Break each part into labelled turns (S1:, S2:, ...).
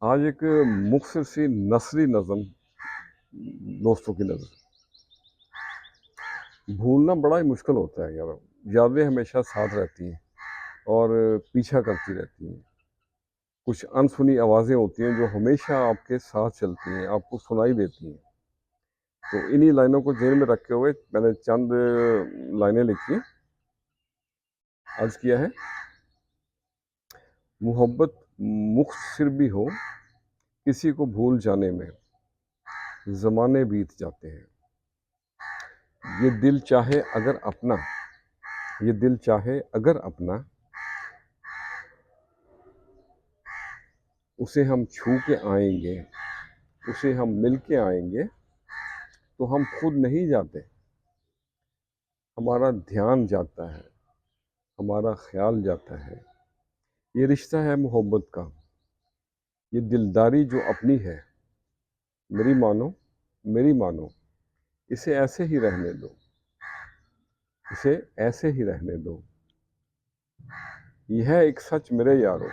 S1: आज एक मुख्तसर सी नसरी नज़म दोस्तों की नज़र। भूलना बड़ा ही मुश्किल होता है यार। यादें हमेशा साथ रहती हैं और पीछा करती रहती हैं। कुछ अनसुनी आवाज़ें होती हैं जो हमेशा आपके साथ चलती हैं, आपको सुनाई देती हैं। तो इन्हीं लाइनों को जेल में रखे हुए मैंने चंद लाइनें लिखी हैं। अर्ज़ किया है, मोहब्बत मुख्तसर भी हो, किसी को भूल जाने में ज़माने बीत जाते हैं। ये दिल चाहे अगर अपना, ये दिल चाहे अगर अपना, उसे हम छू के आएंगे, उसे हम मिल के आएंगे, तो हम खुद नहीं जाते। हमारा ध्यान जाता है, हमारा ख्याल जाता है। ये रिश्ता है मोहब्बत का, ये दिलदारी जो अपनी है। मेरी मानो, मेरी मानो, इसे ऐसे ही रहने दो, इसे ऐसे ही रहने दो। यह है एक सच मेरे यारो,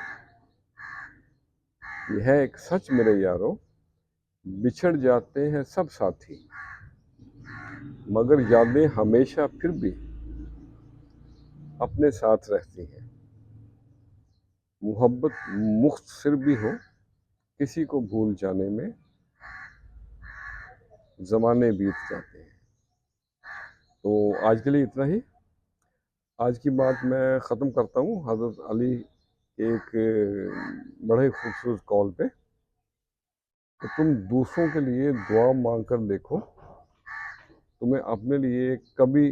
S1: यह है एक सच मेरे यारो, बिछड़ जाते हैं सब साथी, मगर यादें हमेशा फिर भी अपने साथ रहती हैं। मोहब्बत मुख्तसर भी हो, किसी को भूल जाने में ज़माने बीत जाते हैं। तो आज के लिए इतना ही। आज की बात मैं ख़त्म करता हूँ हज़रत अली एक बड़े खूबसूरत कॉल पे। तो तुम दूसरों के लिए दुआ मांग कर देखो, तुम्हें अपने लिए कभी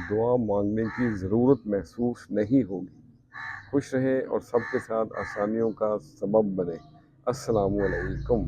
S1: दुआ मांगने की ज़रूरत महसूस नहीं होगी। खुश रहे और सबके साथ आसानियों का सबब बने। अस्सलामु अलैकुम।